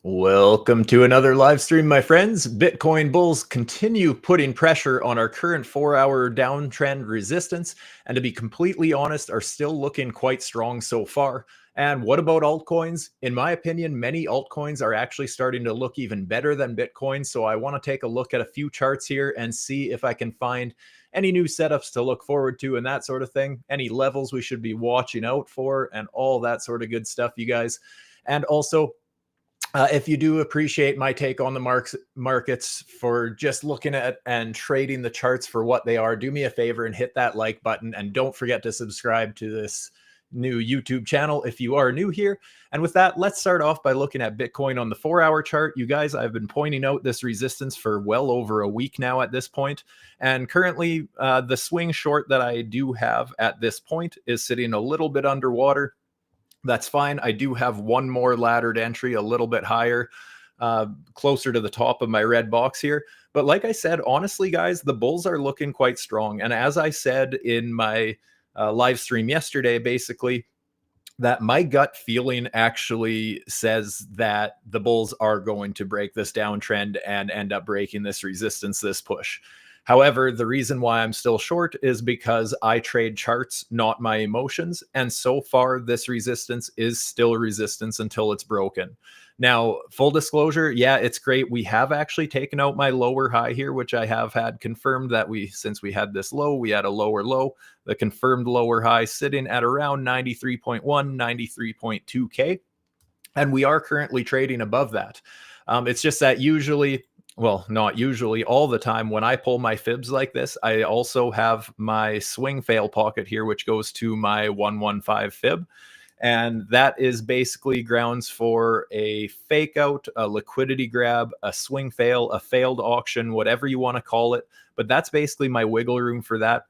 Welcome to another live stream, my friends. Bitcoin bulls continue putting pressure on our current 4-hour downtrend resistance, and to be completely honest, are still looking quite strong so far. And what about altcoins? In my opinion, many altcoins are actually starting to look even better than Bitcoin. So I want to take a look at a few charts here and see if I can find any new setups to look forward to and that sort of thing, any levels we should be watching out for, and all that sort of good stuff, you guys. And also, if you do appreciate my take on the markets for just looking at and trading the charts for what they are, do me a favor and hit that like button. And don't forget to subscribe to this new YouTube channel if you are new here. And with that, let's start off by looking at Bitcoin on the 4-hour chart. You guys, I've been pointing out this resistance for well over a week now at this point. And currently, the swing short that I do have at this point is sitting a little bit underwater. That's fine. I do have one more laddered entry a little bit higher, closer to the top of my red box here. But like I said, honestly, guys, the bulls are looking quite strong. And as I said in my live stream yesterday, basically, that my gut feeling actually says that the bulls are going to break this downtrend and end up breaking this resistance, this push. However, the reason why I'm still short is because I trade charts, not my emotions. And so far, this resistance is still resistance until it's broken. Now, full disclosure, yeah, it's great. We have actually taken out my lower high here, which I have had confirmed that since we had this low, we had a lower low. The confirmed lower high sitting at around 93.1, 93.2K. And we are currently trading above that. It's just that usually, well, not usually, all the time when I pull my fibs like this, I also have my swing fail pocket here, which goes to my 115 fib. And that is basically grounds for a fake out, a liquidity grab, a swing fail, a failed auction, whatever you want to call it. But that's basically my wiggle room for that.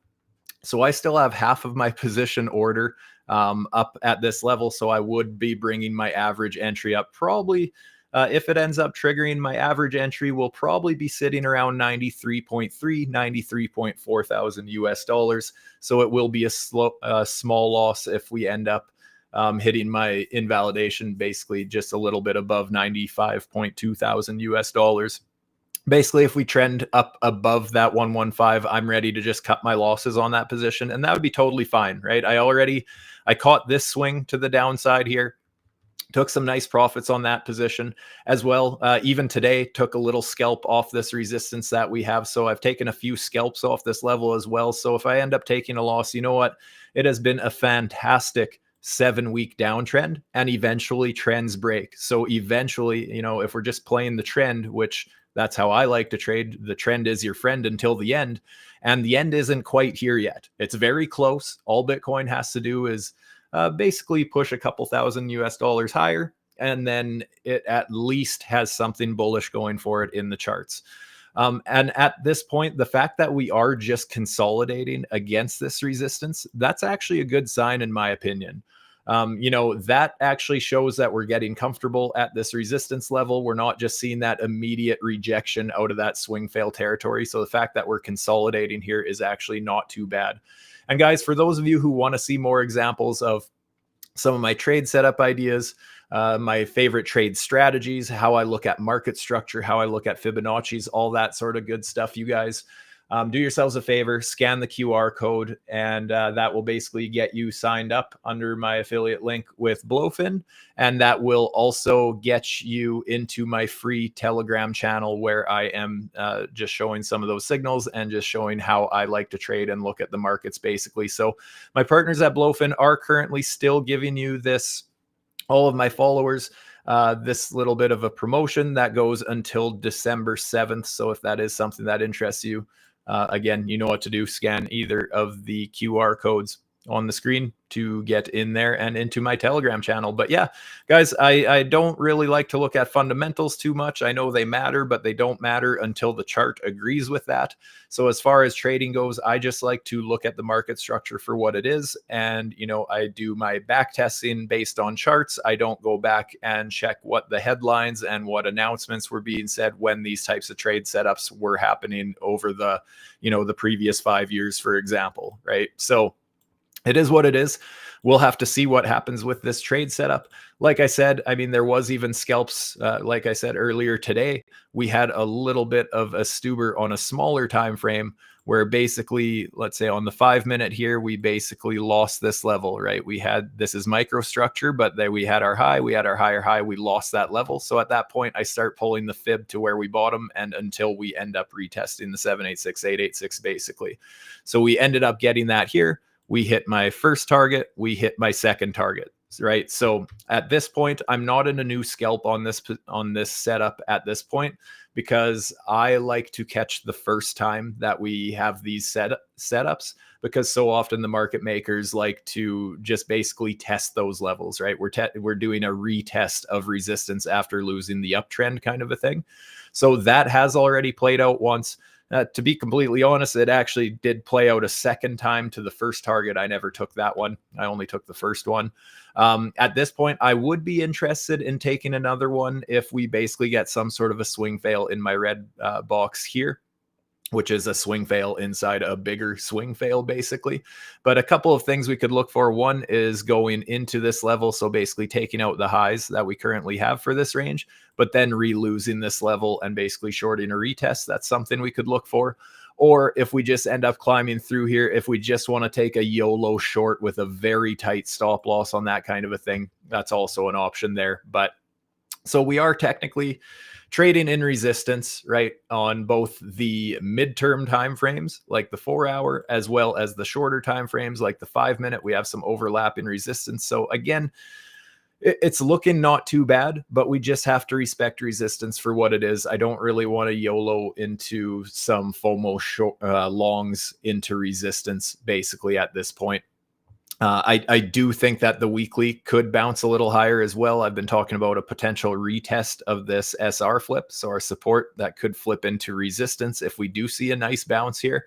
So I still have half of my position order up at this level. So I would be bringing my average entry up probably. If it ends up triggering, my average entry will probably be sitting around 93.3, 93.4 thousand US dollars. So it will be a small loss if we end up hitting my invalidation, basically just a little bit above 95.2 thousand US dollars. Basically, if we trend up above that 115, I'm ready to just cut my losses on that position, and that would be totally fine, right? I caught this swing to the downside here. Took some nice profits on that position as well. Even today, took a little scalp off this resistance that we have. So I've taken a few scalps off this level as well. So if I end up taking a loss, you know what? It has been a fantastic 7-week downtrend, and eventually trends break. So eventually, if we're just playing the trend, which that's how I like to trade, the trend is your friend until the end. And the end isn't quite here yet. It's very close. All Bitcoin has to do is basically push a couple thousand US dollars higher, and then it at least has something bullish going for it in the charts. And at this point, the fact that we are just consolidating against this resistance, that's actually a good sign in my opinion. That actually shows that we're getting comfortable at this resistance level. We're not just seeing that immediate rejection out of that swing fail territory. So the fact that we're consolidating here is actually not too bad. And guys, for those of you who want to see more examples of some of my trade setup ideas, my favorite trade strategies, how I look at market structure, how I look at Fibonacci's, all that sort of good stuff, you guys, do yourselves a favor, scan the QR code, and that will basically get you signed up under my affiliate link with BloFin. And that will also get you into my free Telegram channel where I am just showing some of those signals and just showing how I like to trade and look at the markets basically. So my partners at BloFin are currently still giving you this, all of my followers, this little bit of a promotion that goes until December 7th. So if that is something that interests you, again, you know what to do. Scan either of the QR codes on the screen to get in there and into my Telegram channel. But yeah, guys, I don't really like to look at fundamentals too much. I know they matter, but they don't matter until the chart agrees with that. So as far as trading goes, I just like to look at the market structure for what it is. And, I do my back testing based on charts. I don't go back and check what the headlines and what announcements were being said when these types of trade setups were happening over the previous 5 years, for example, right? So it is what it is. We'll have to see what happens with this trade setup. Like I said, I mean, there was even scalps. Like I said earlier today, we had a little bit of a STUBER on a smaller time frame where basically, let's say on the 5-minute here, we basically lost this level, right? We had, this is microstructure, but then we had our high, we had our higher high, we lost that level. So at that point, I start pulling the fib to where we bottom and until we end up retesting the 786, 886 basically. So we ended up getting that here. We hit my first target, we hit my second target, right? So at this point, I'm not in a new scalp on this setup at this point, because I like to catch the first time that we have these setups, because so often the market makers like to just basically test those levels, right? We're doing a retest of resistance after losing the uptrend kind of a thing. So that has already played out once. To be completely honest, it actually did play out a second time to the first target. I never took that one. I only took the first one. At this point, I would be interested in taking another one if we basically get some sort of a swing fail in my red box here, which is a swing fail inside a bigger swing fail, basically. But a couple of things we could look for. One is going into this level, so basically taking out the highs that we currently have for this range, but then re-losing this level and basically shorting a retest. That's something we could look for. Or if we just end up climbing through here, if we just want to take a YOLO short with a very tight stop loss on that kind of a thing, that's also an option there. But so we are technically trading in resistance, right, on both the midterm time frames, like the 4-hour, as well as the shorter time frames, like the 5-minute. We have some overlap in resistance. So again, it's looking not too bad, but we just have to respect resistance for what it is. I don't really want to YOLO into some FOMO longs into resistance, basically, at this point. I do think that the weekly could bounce a little higher as well. I've been talking about a potential retest of this SR flip. So our support that could flip into resistance if we do see a nice bounce here.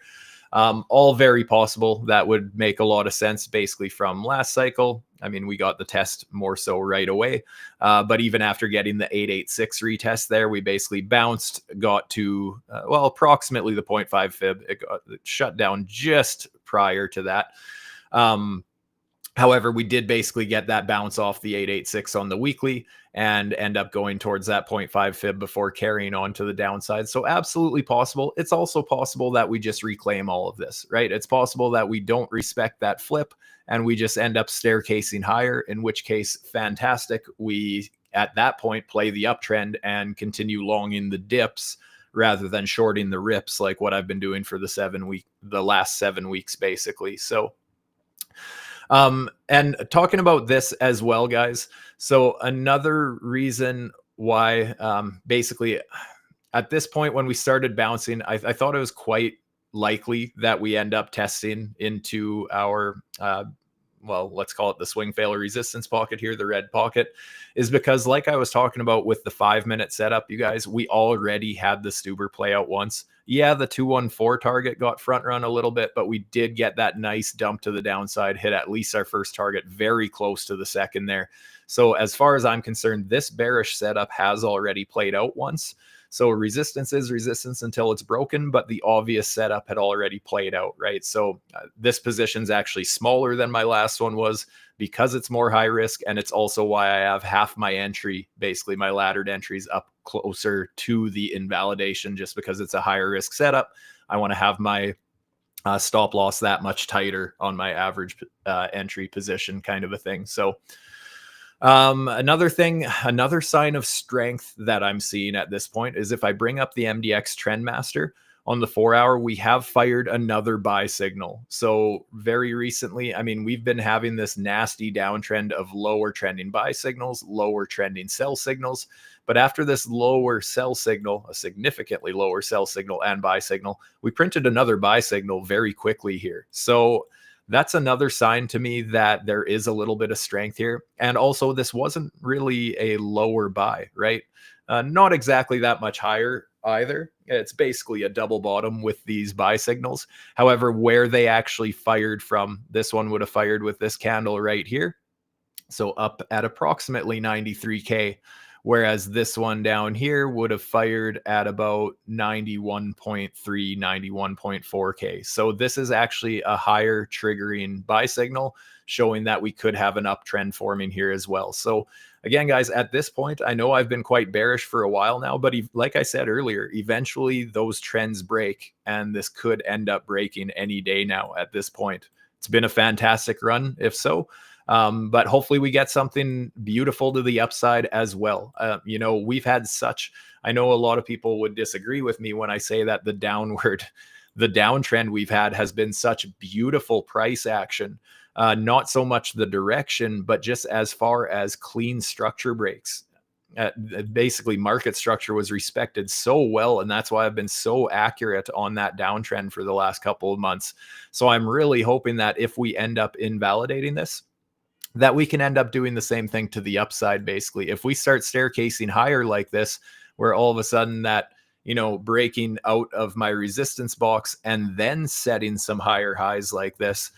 All very possible. That would make a lot of sense basically from last cycle. I mean, we got the test more so right away. But even after getting the 886 retest there, we basically bounced, got to, well, approximately the 0.5 fib. It got shut down just prior to that. However, we did basically get that bounce off the 886 on the weekly and end up going towards that 0.5 fib before carrying on to the downside. So absolutely possible. It's also possible that we just reclaim all of this, right? It's possible that we don't respect that flip and we just end up staircasing higher, in which case, fantastic. We, at that point, play the uptrend and continue longing the dips rather than shorting the rips, like what I've been doing for the last 7 weeks, basically. So and talking about this as well, guys. So another reason why, basically at this point, when we started bouncing, I thought it was quite likely that we end up testing into our, well, let's call it the swing failure resistance pocket here, the red pocket, is because like I was talking about with the 5-minute setup, you guys, we already had the STUBER play out once. Yeah, the 214 target got front run a little bit, but we did get that nice dump to the downside, hit at least our first target, very close to the second there. So as far as I'm concerned, this bearish setup has already played out once. So resistance is resistance until it's broken, but the obvious setup had already played out, right? So this position's actually smaller than my last one was because it's more high risk, and it's also why I have half my entry, basically my laddered entries, up closer to the invalidation, just because it's a higher risk setup. I want to have my stop loss that much tighter on my average entry position, kind of a thing. So another thing, another sign of strength that I'm seeing at this point is if I bring up the MDX Trendmaster on the 4-hour, we have fired another buy signal. So very recently, I mean, we've been having this nasty downtrend of lower trending buy signals, lower trending sell signals. But after this lower sell signal, a significantly lower sell signal and buy signal, we printed another buy signal very quickly here. So that's another sign to me that there is a little bit of strength here. And also, this wasn't really a lower buy, right? Not exactly that much higher either. It's basically a double bottom with these buy signals. However, where they actually fired from, this one would have fired with this candle right here. So up at approximately 93K. Whereas this one down here would have fired at about 91.3, 91.4K. So this is actually a higher triggering buy signal showing that we could have an uptrend forming here as well. So again, guys, at this point, I know I've been quite bearish for a while now, but like I said earlier, eventually those trends break, and this could end up breaking any day now at this point. It's been a fantastic run, if so. But hopefully we get something beautiful to the upside as well. You know, we've had such, I know a lot of people would disagree with me when I say that the downtrend we've had has been such beautiful price action. Not so much the direction, but just as far as clean structure breaks. Basically, market structure was respected so well, and that's why I've been so accurate on that downtrend for the last couple of months. So I'm really hoping that if we end up invalidating this, that we can end up doing the same thing to the upside. Basically, if we start staircasing higher like this, where all of a sudden that, you know, breaking out of my resistance box and then setting some higher highs like this,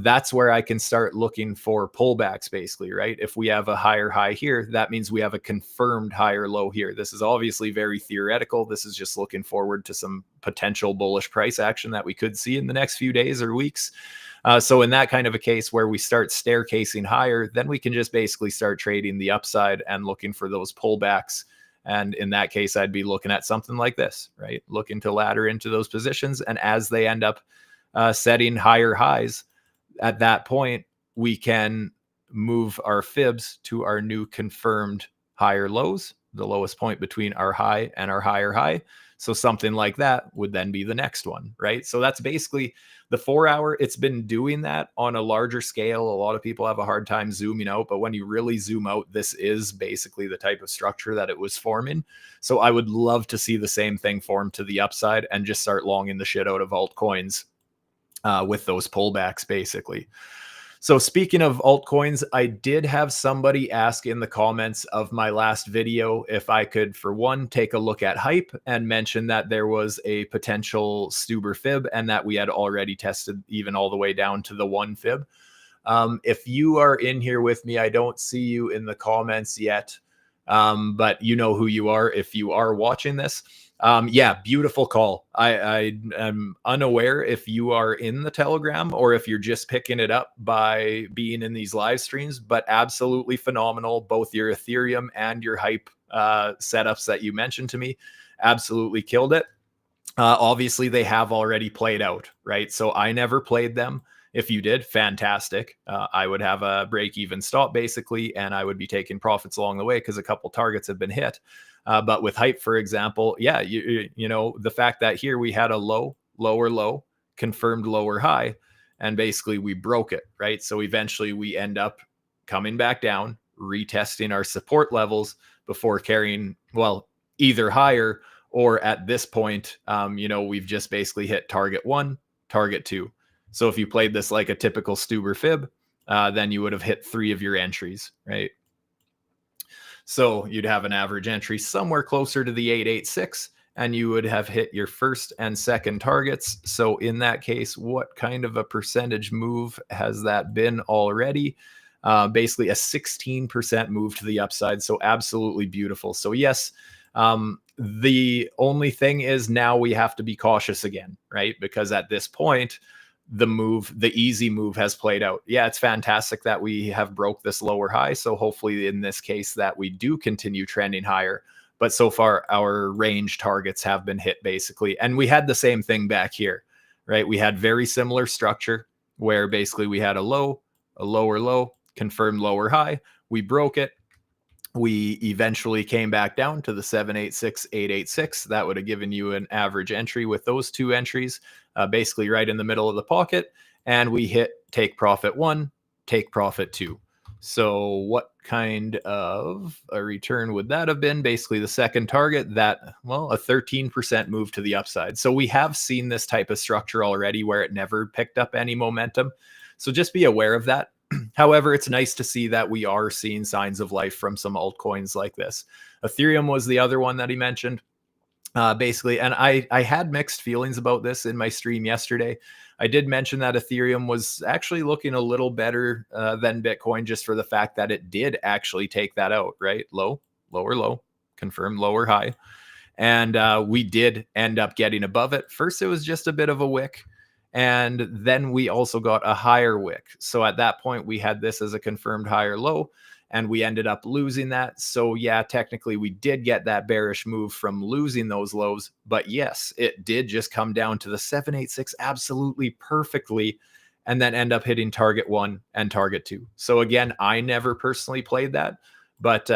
that's where I can start looking for pullbacks, basically, right? If we have a higher high here, that means we have a confirmed higher low here. This is obviously very theoretical. This is just looking forward to some potential bullish price action that we could see in the next few days or weeks. So in that kind of a case where we start staircasing higher, then we can just basically start trading the upside and looking for those pullbacks. And in that case, I'd be looking at something like this, right? Looking to ladder into those positions. And as they end up setting higher highs, at that point, we can move our fibs to our new confirmed higher lows, the lowest point between our high and our higher high. So something like that would then be the next one, right? So that's basically the 4 hour. It's been doing that on a larger scale. A lot of people have a hard time zooming out, but when you really zoom out, this is basically the type of structure that it was forming. So I would love to see the same thing form to the upside and just start longing the shit out of altcoins with those pullbacks, basically. So speaking of altcoins, I did have somebody ask in the comments of my last video if I could, for one, take a look at hype and mention that there was a potential STUBER fib and that we had already tested even all the way down to the 1 fib. If you are in here with me, I don't see you in the comments yet, but you know who you are if you are watching this. Yeah, beautiful call. I am unaware if you are in the Telegram or if you're just picking it up by being in these live streams, but absolutely phenomenal. Both your Ethereum and your hype setups that you mentioned to me absolutely killed it. Obviously, they have already played out, right? So I never played them. If you did, fantastic. I would have a break-even stop, basically, and I would be taking profits along the way because a couple targets have been hit. But with hype, for example, yeah, you know, the fact that here we had a low, lower low, confirmed lower high, and basically we broke it, right? So eventually we end up coming back down, retesting our support levels before carrying, well, either higher or at this point, you know, we've just basically hit target 1, target 2. So if you played this like a typical STUBER fib, then you would have hit 3 of your entries, right? So you'd have an average entry somewhere closer to the 886, and you would have hit your first and second targets. So in that case, what kind of a percentage move has that been already? Basically a 16% move to the upside. So absolutely beautiful. So yes, the only thing is now we have to be cautious again, right? Because at this point, the easy move has played out. Yeah, it's fantastic that we have broke this lower high. So hopefully in this case that we do continue trending higher. But so far our range targets have been hit basically. And we had the same thing back here, right? We had very similar structure where basically we had a low, a lower low, confirmed lower high. We broke it. We eventually came back down to the 786, 886. That would have given you an average entry with those 2 entries, basically right in the middle of the pocket. And we hit take profit 1, take profit 2. So what kind of a return would that have been? Basically the second target, that, well, a 13% move to the upside. So we have seen this type of structure already where it never picked up any momentum. So just be aware of that. However, it's nice to see that we are seeing signs of life from some altcoins like this. Ethereum was the other one that he mentioned. Basically, and I had mixed feelings about this in my stream yesterday. I did mention that Ethereum was actually looking a little better than Bitcoin just for the fact that it did actually take that out, right? Low, lower low, confirmed lower high. And we did end up getting above it. First, it was just a bit of a wick. And then we also got a higher wick. So at that point, we had this as a confirmed higher low, and we ended up losing that. So yeah, technically we did get that bearish move from losing those lows. But yes, it did just come down to the 786 absolutely perfectly, and then end up hitting target 1 and target 2. So again, I never personally played that. But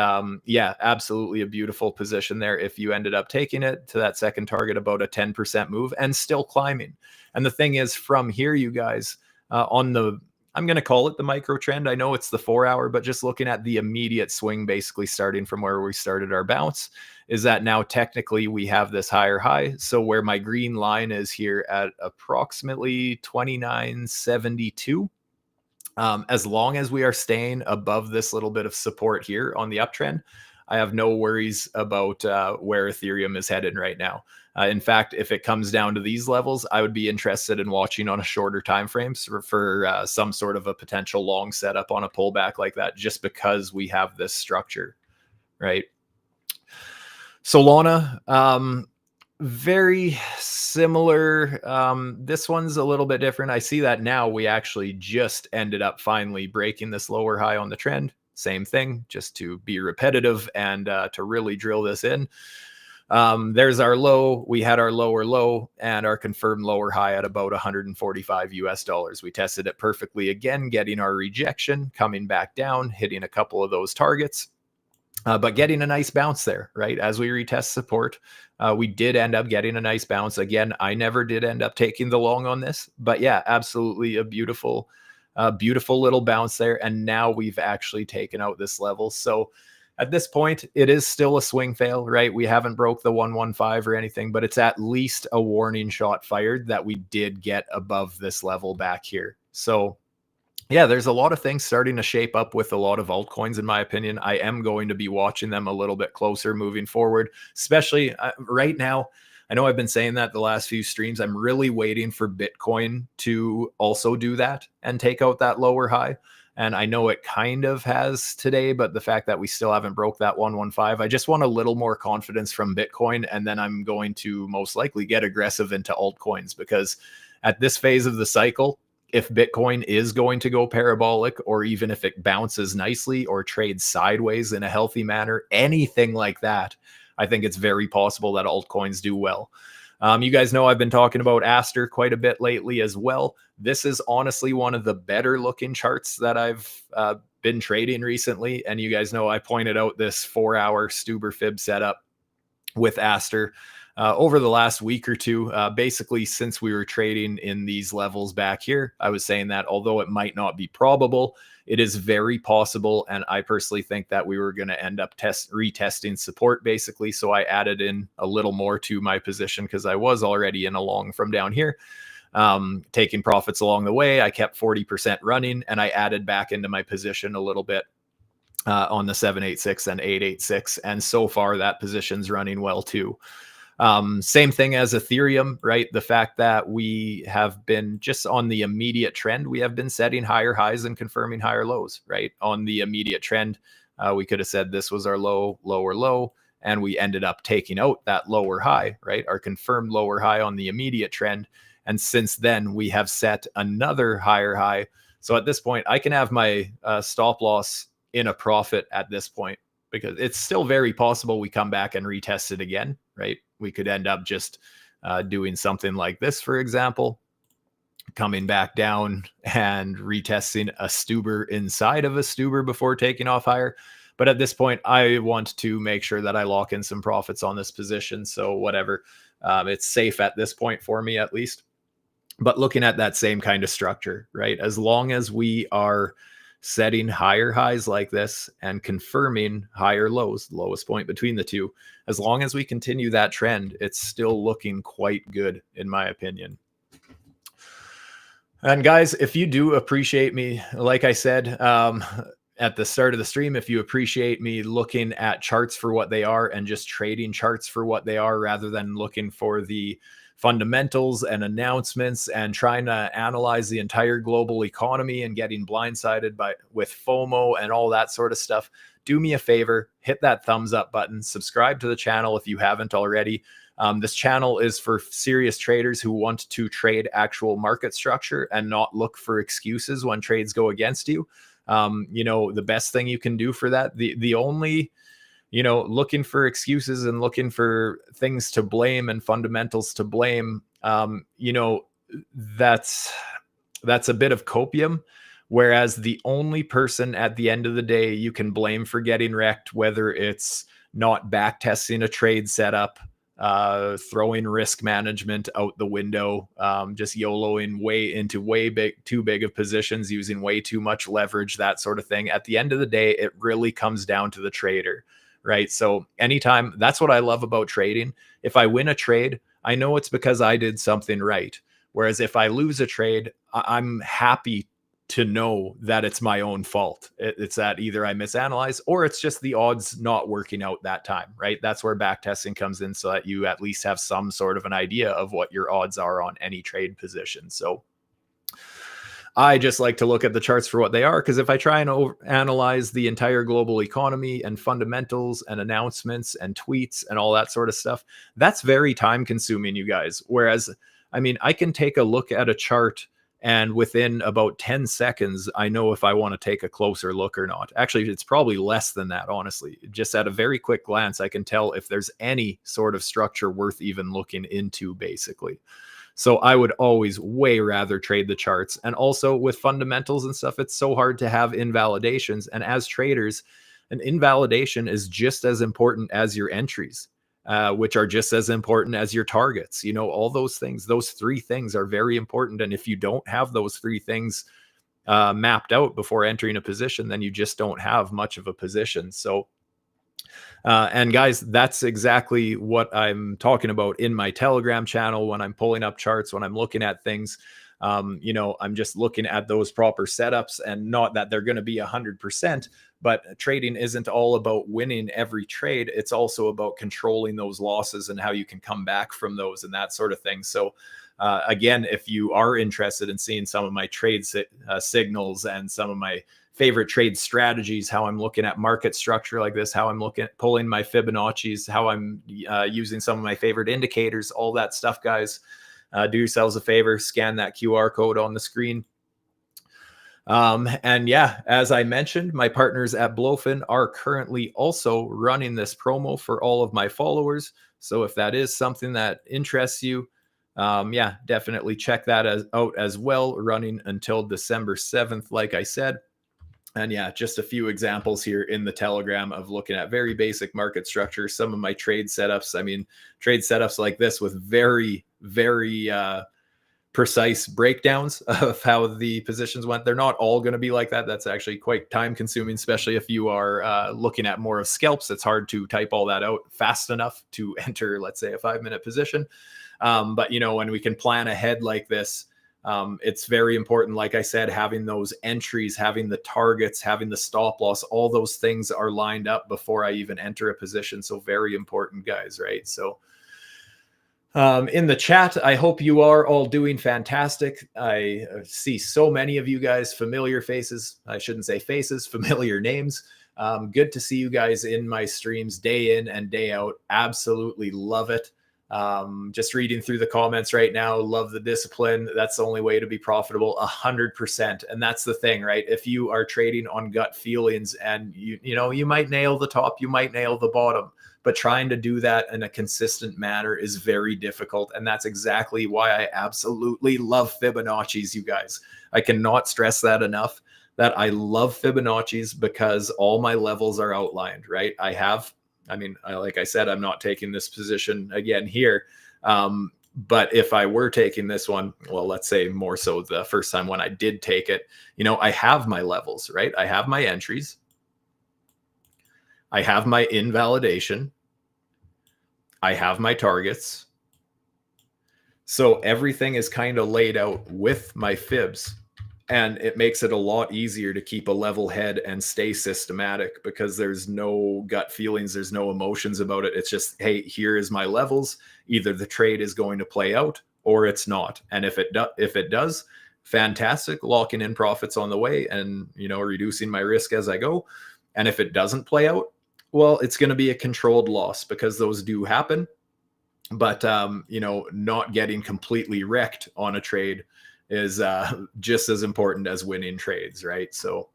yeah, absolutely a beautiful position there if you ended up taking it to that second target, about a 10% move and still climbing. And the thing is, from here, you guys, on the, I'm going to call it the micro trend. I know it's the 4-hour, but just looking at the immediate swing, basically starting from where we started our bounce, is that now technically we have this higher high. So where my green line is here at approximately 29.72. As long as we are staying above this little bit of support here on the uptrend, I have no worries about where Ethereum is headed right now. In fact, if it comes down to these levels, I would be interested in watching on a shorter time frame for some sort of a potential long setup on a pullback like that, just because we have this structure, right? Solana, very similar. This one's a little bit different. I see that now we actually just ended up finally breaking this lower high on the trend. Same thing, just to be repetitive and to really drill this in. There's our low. We had our lower low and our confirmed lower high at about 145 US dollars. We tested it perfectly again, getting our rejection, coming back down, hitting a couple of those targets. But getting a nice bounce there, right? As we retest support, we did end up getting a nice bounce. Again, I never did end up taking the long on this, but yeah, absolutely a beautiful, beautiful little bounce there. And now we've actually taken out this level. So at this point, it is still a swing fail, right? We haven't broke the 115 or anything, but it's at least a warning shot fired that we did get above this level back here. So yeah, there's a lot of things starting to shape up with a lot of altcoins, in my opinion. I am going to be watching them a little bit closer moving forward, especially right now. I know I've been saying that the last few streams. I'm really waiting for Bitcoin to also do that and take out that lower high. And I know it kind of has today, but the fact that we still haven't broke that 115, I just want a little more confidence from Bitcoin. And then I'm going to most likely get aggressive into altcoins, because at this phase of the cycle, if Bitcoin is going to go parabolic, or even if it bounces nicely or trades sideways in a healthy manner, anything like that, I think it's very possible that altcoins do well. You guys know I've been talking about Aster quite a bit lately as well. This is honestly one of the better looking charts that I've been trading recently. And you guys know I pointed out this 4-hour STUBER fib setup with Aster over the last week or two. Basically, since we were trading in these levels back here, I was saying that although it might not be probable, it is very possible. And I personally think that we were going to end up retesting support, basically. So I added in a little more to my position because I was already in a long from down here, taking profits along the way. I kept 40% running, and I added back into my position a little bit on the 786 and 886. And so far that position's running well too. Same thing as Ethereum, right? The fact that we have been just on the immediate trend, we have been setting higher highs and confirming higher lows, right? On the immediate trend, we could have said this was our low, lower low, and we ended up taking out that lower high, right? Our confirmed lower high on the immediate trend. And since then, we have set another higher high. So at this point, I can have my stop loss in a profit at this point, because it's still very possible we come back and retest it again, right? We could end up just doing something like this, for example, coming back down and retesting a STUBER inside of a STUBER before taking off higher. But at this point, I want to make sure that I lock in some profits on this position. So whatever, it's safe at this point for me, at least. But looking at that same kind of structure, right? As long as we are setting higher highs like this and confirming higher lows, lowest point between the two, as long as we continue that trend, it's still looking quite good, in my opinion. And guys, if you do appreciate me, like I said at the start of the stream, if you appreciate me looking at charts for what they are and just trading charts for what they are, rather than looking for the fundamentals and announcements and trying to analyze the entire global economy and getting blindsided with FOMO and all that sort of stuff, do me a favor, hit that thumbs up button, subscribe to the channel if you haven't already. This channel is for serious traders who want to trade actual market structure and not look for excuses when trades go against you. The best thing you can do for that, the only, looking for excuses and looking for things to blame and fundamentals to blame, that's a bit of copium. Whereas the only person at the end of the day you can blame for getting wrecked, whether it's not back testing a trade setup, throwing risk management out the window, just YOLOing too big of positions, using way too much leverage, that sort of thing. At the end of the day, it really comes down to the trader, right? So anytime, that's what I love about trading. If I win a trade, I know it's because I did something right. Whereas if I lose a trade, I'm happy to know that it's my own fault. It's that either I misanalyze or it's just the odds not working out that time, right? That's where back testing comes in, so that you at least have some sort of an idea of what your odds are on any trade position. I just like to look at the charts for what they are, because if I try and analyze the entire global economy and fundamentals and announcements and tweets and all that sort of stuff, that's very time consuming, you guys. Whereas, I can take a look at a chart and within about 10 seconds, I know if I want to take a closer look or not. Actually, it's probably less than that, honestly. Just at a very quick glance, I can tell if there's any sort of structure worth even looking into, basically. So I would always way rather trade the charts. And also with fundamentals and stuff, it's so hard to have invalidations. And as traders, an invalidation is just as important as your entries, which are just as important as your targets. All those things, those three things are very important. And if you don't have those three things mapped out before entering a position, then you just don't have much of a position. So and guys, that's exactly what I'm talking about in my Telegram channel when I'm pulling up charts, when I'm looking at things. I'm just looking at those proper setups, and not that they're going to be 100%, but trading isn't all about winning every trade. It's also about controlling those losses and how you can come back from those and that sort of thing. So again, if you are interested in seeing some of my trade signals and some of my favorite trade strategies, how I'm looking at market structure like this, how I'm looking at pulling my Fibonacci's, how I'm using some of my favorite indicators, all that stuff, guys, do yourselves a favor, scan that QR code on the screen. And yeah, as I mentioned, my partners at BloFin are currently also running this promo for all of my followers. So if that is something that interests you, yeah, definitely check that out as well, running until December 7th, like I said. And yeah, just a few examples here in the Telegram of looking at very basic market structure, some of my trade setups. Trade setups like this with very, very precise breakdowns of how the positions went. They're not all going to be like that. That's actually quite time consuming, especially if you are looking at more of scalps. It's hard to type all that out fast enough to enter, let's say, a 5-minute position. But when we can plan ahead like this, it's very important. Like I said, having those entries, having the targets, having the stop loss, all those things are lined up before I even enter a position. So very important, guys, right? So in the chat, I hope you are all doing fantastic. I see so many of you guys, familiar faces. I shouldn't say faces, familiar names. Good to see you guys in my streams day in and day out. Absolutely love it. Just reading through the comments right now. Love the discipline. That's the only way to be profitable, 100%. And that's the thing, right? If you are trading on gut feelings and you might nail the top, you might nail the bottom, but trying to do that in a consistent manner is very difficult. And that's exactly why I absolutely love Fibonacci's, you guys. I cannot stress that enough, that I love Fibonacci's, because all my levels are outlined, right? Like I said, I'm not taking this position again here. But if I were taking this one, well, let's say more so the first time when I did take it, I have my levels, right? I have my entries. I have my invalidation. I have my targets. So everything is kind of laid out with my fibs. And it makes it a lot easier to keep a level head and stay systematic, because there's no gut feelings. There's no emotions about it. It's just, hey, here is my levels. Either the trade is going to play out or it's not. And if it does, fantastic, locking in profits on the way and, reducing my risk as I go. And if it doesn't play out, well, it's going to be a controlled loss, because those do happen. But, you know, not getting completely wrecked on a trade is just as important as winning trades, right? So,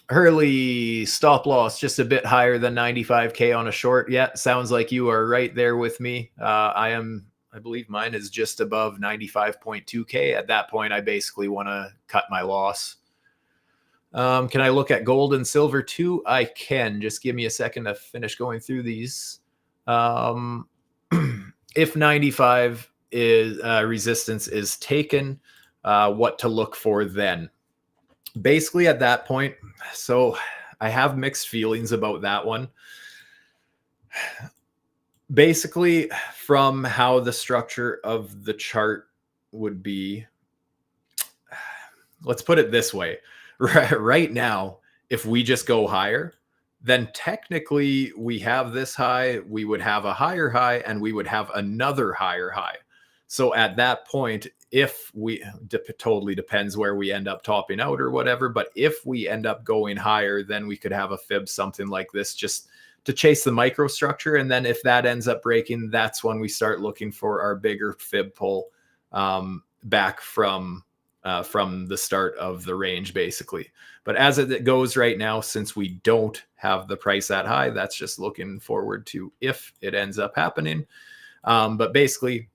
Hurley stop loss just a bit higher than 95K on a short. Yeah, sounds like you are right there with me. I believe mine is just above 95.2K. At that point, I basically want to cut my loss. Can I look at gold and silver too? I can. Just give me a second to finish going through these. If 95 is resistance is taken, what to look for then? Basically, at that point, so I have mixed feelings about that one. Basically, from how the structure of the chart would be, let's put it this way. Right now, if we just go higher, then technically we have this high, we would have a higher high, and we would have another higher high. So at that point, if we totally depends where we end up topping out or whatever, but if we end up going higher, then we could have a fib something like this just to chase the microstructure. And then if that ends up breaking, that's when we start looking for our bigger fib pull back from the start of the range, basically. But as it goes right now, since we don't have the price that high, that's just looking forward to if it ends up happening. But basically,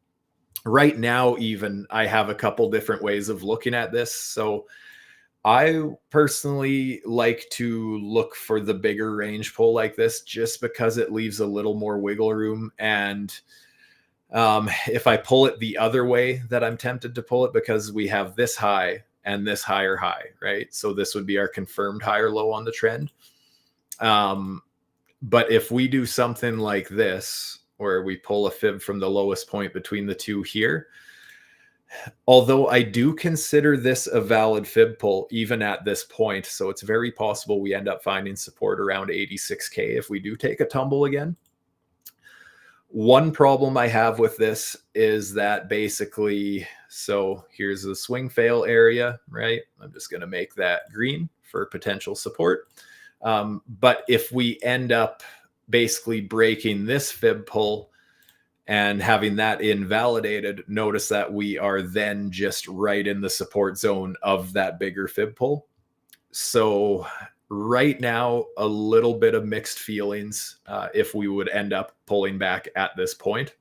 right now, even I have a couple different ways of looking at this. So I personally like to look for the bigger range pull like this, just because it leaves a little more wiggle room. And if I pull it the other way that I'm tempted to pull it, because we have this high and this higher high, right? So this would be our confirmed higher low on the trend. But if we do something like this, where we pull a fib from the lowest point between the two here, although I do consider this a valid fib pull even at this point, so it's very possible we end up finding support around 86K if we do take a tumble again. One problem I have with this is that basically, so here's the swing fail area, right? I'm just going to make that green for potential support. But if we end up basically breaking this fib pull and having that invalidated, notice that we are then just right in the support zone of that bigger fib pull. So right now, a little bit of mixed feelings if we would end up pulling back at this point.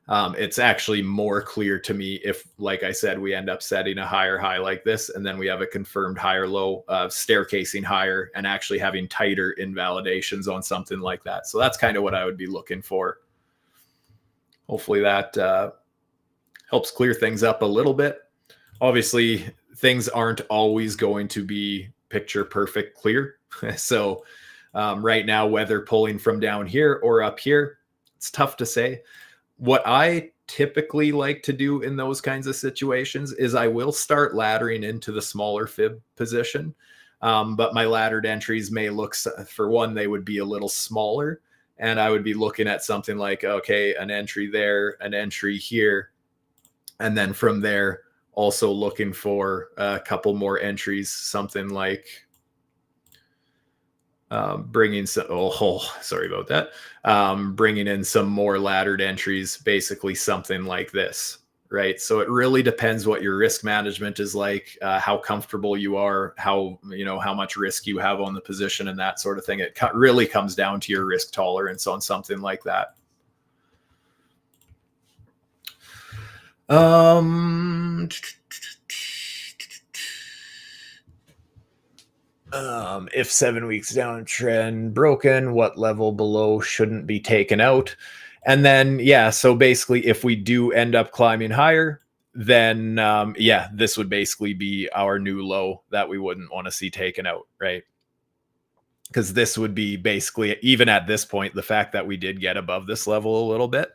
It's actually more clear to me if, like I said, we end up setting a higher high like this, and then we have a confirmed higher low, staircasing higher, and actually having tighter invalidations on something like that. So that's kind of what I would be looking for. Hopefully that helps clear things up a little bit. Obviously, things aren't always going to be picture perfect clear. So right now, whether pulling from down here or up here, it's tough to say. What I typically like to do in those kinds of situations is I will start laddering into the smaller fib position. But my laddered entries may look, for one, they would be a little smaller. And I would be looking at something like, okay, an entry there, an entry here. And then from there, also looking for a couple more entries, something like bringing some, sorry about that. Bringing in some more laddered entries, basically something like this, right? So it really depends what your risk management is like, how comfortable you are, how much risk you have on the position and that sort of thing. It really comes down to your risk tolerance on something like that. If 7 weeks downtrend broken, what level below shouldn't be taken out? And then, yeah, so basically, if we do end up climbing higher, then, yeah, this would basically be our new low that we wouldn't want to see taken out, right? Because this would be basically, even at this point, the fact that we did get above this level a little bit,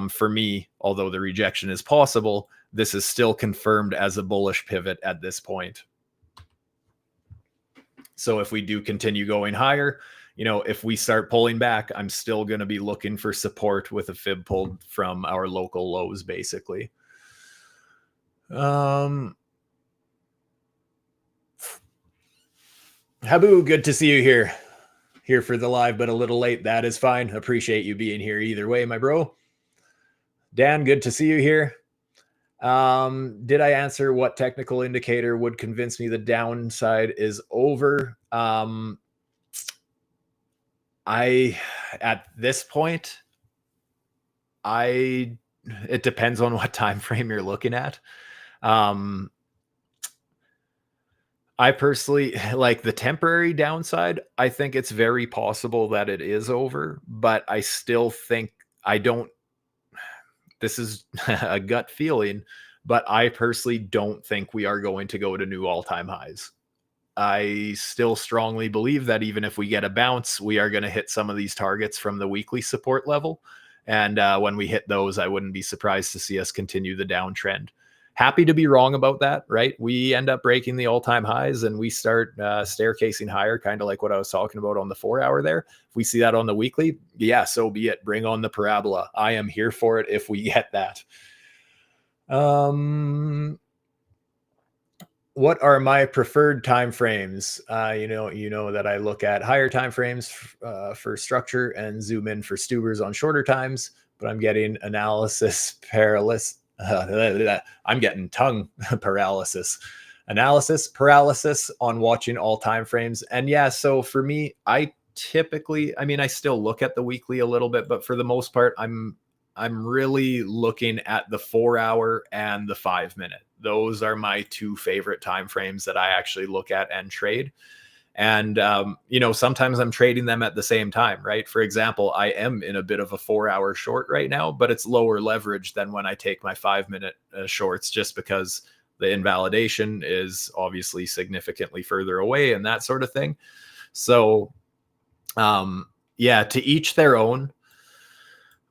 for me, although the rejection is possible, this is still confirmed as a bullish pivot at this point. So if we do continue going higher, if we start pulling back, I'm still going to be looking for support with a fib pulled from our local lows, basically. Habu, good to see you here. here for the live, but a little late. That is fine. Appreciate you being here either way, my bro. Dan, good to see you here. Did I answer what technical indicator would convince me the downside is over? At this point, it depends on what time frame you're looking at. I personally like the temporary downside. I think it's very possible that it is over, but I still think this is a gut feeling, but I personally don't think we are going to go to new all-time highs. I still strongly believe that even if we get a bounce, we are going to hit some of these targets from the weekly support level. And when we hit those, I wouldn't be surprised to see us continue the downtrend. Happy to be wrong about that, right? We end up breaking the all-time highs and we start staircasing higher, kind of like what I was talking about on the 4-hour there. If we see that on the weekly, yeah, so be it. Bring on the parabola. I am here for it if we get that. What are my preferred time frames? You know that I look at higher time frames for structure and zoom in for STUBERs on shorter times, but I'm getting analysis paralysis. I'm getting tongue paralysis. Analysis paralysis on watching all time frames. And yeah, so for me, I still look at the weekly a little bit, but for the most part, I'm really looking at the 4-hour and the 5-minute. Those are my two favorite time frames that I actually look at and trade. And, sometimes I'm trading them at the same time, right? For example, I am in a bit of a 4-hour short right now, but it's lower leverage than when I take my 5-minute shorts, just because the invalidation is obviously significantly further away and that sort of thing. So, to each their own.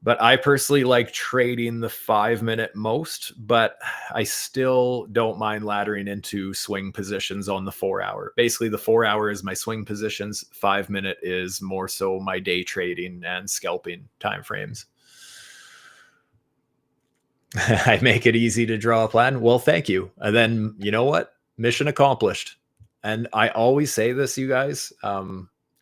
But I personally like trading the 5-minute most, but I still don't mind laddering into swing positions on the 4-hour. Basically, the 4-hour is my swing positions. 5-minute is more so my day trading and scalping timeframes. I make it easy to draw a plan. Well, thank you. And then, you know what? Mission accomplished. And I always say this, you guys,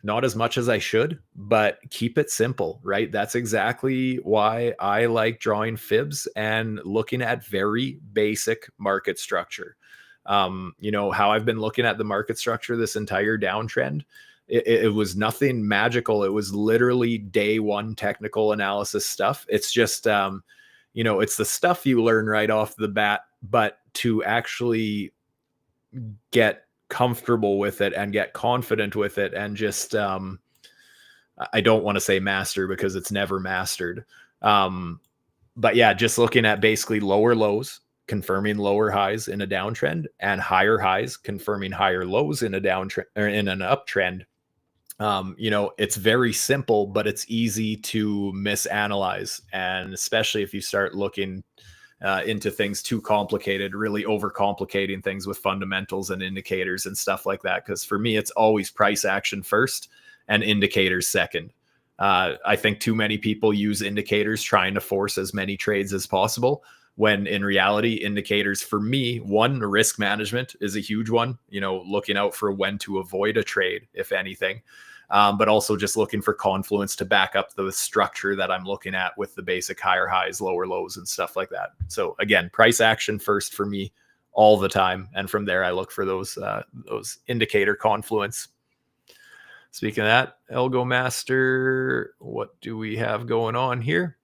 not as much as I should, but keep it simple, right? That's exactly why I like drawing fibs and looking at very basic market structure. How I've been looking at the market structure this entire downtrend, it was nothing magical. It was literally day one technical analysis stuff. It's just, it's the stuff you learn right off the bat, but to actually get comfortable with it and get confident with it and just I don't want to say master because it's never mastered, but yeah, just looking at basically lower lows confirming lower highs in a downtrend and higher highs confirming higher lows in a downtrend or in an uptrend. It's very simple, but it's easy to misanalyze, and especially if you start looking into things too complicated, really overcomplicating things with fundamentals and indicators and stuff like that. Because for me, it's always price action first and indicators second. I think too many people use indicators trying to force as many trades as possible, when in reality, indicators for me, one, risk management is a huge one, looking out for when to avoid a trade, if anything. But also just looking for confluence to back up the structure that I'm looking at with the basic higher highs, lower lows, and stuff like that. So again, price action first for me all the time. And from there, I look for those indicator confluence. Speaking of that, ALGO Master, what do we have going on here?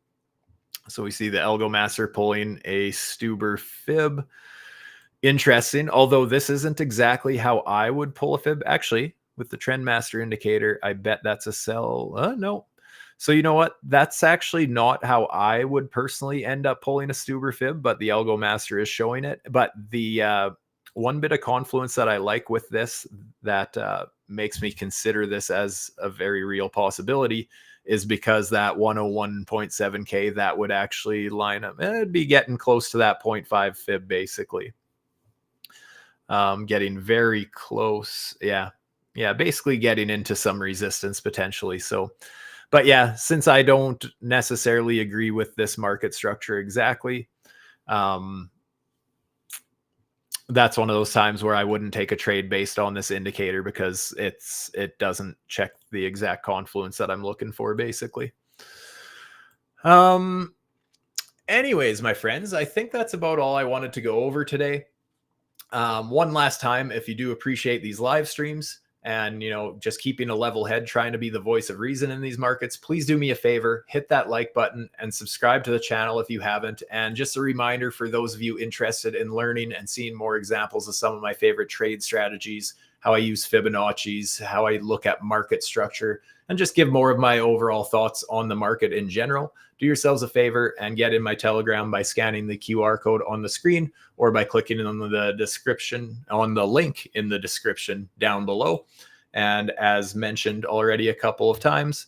So we see the ALGO Master pulling a STUBER fib. Interesting, although this isn't exactly how I would pull a fib. Actually, with the trend master indicator, I bet that's a sell. No. So you know what? That's actually not how I would personally end up pulling a STUBER fib, but the ALGO master is showing it. But the one bit of confluence that I like with this that makes me consider this as a very real possibility is because that 101.7K, that would actually line up. It'd be getting close to that 0.5 fib, basically. Getting very close. Yeah, basically getting into some resistance potentially. So, but yeah, since I don't necessarily agree with this market structure exactly, that's one of those times where I wouldn't take a trade based on this indicator because it doesn't check the exact confluence that I'm looking for, basically. Anyways, my friends, I think that's about all I wanted to go over today. One last time, if you do appreciate these live streams and, just keeping a level head, trying to be the voice of reason in these markets, please do me a favor, hit that like button and subscribe to the channel if you haven't. And just a reminder for those of you interested in learning and seeing more examples of some of my favorite trade strategies, how I use Fibonacci's, how I look at market structure, and just give more of my overall thoughts on the market in general, do yourselves a favor and get in my Telegram by scanning the QR code on the screen or by clicking on the description, on the link in the description down below. And as mentioned already a couple of times,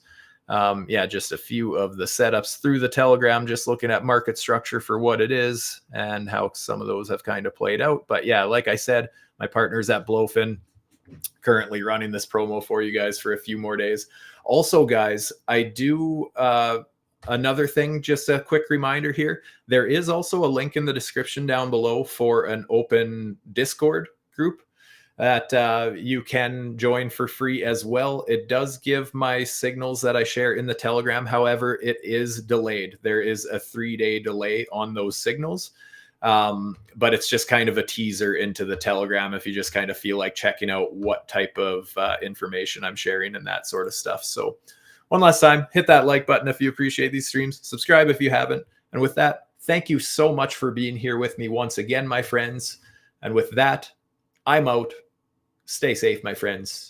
just a few of the setups through the Telegram, just looking at market structure for what it is and how some of those have kind of played out. But yeah, like I said, my partners at BloFin currently running this promo for you guys for a few more days. Also, guys, I do another thing, just a quick reminder here. There is also a link in the description down below for an open Discord group that you can join for free as well. It does give my signals that I share in the Telegram. However, it is delayed. There is a 3-day delay on those signals. But it's just kind of a teaser into the Telegram if you just kind of feel like checking out what type of information I'm sharing and that sort of stuff. So one last time, hit that like button if you appreciate these streams, subscribe if you haven't. And with that, thank you so much for being here with me once again, my friends. And with that, I'm out. Stay safe, my friends.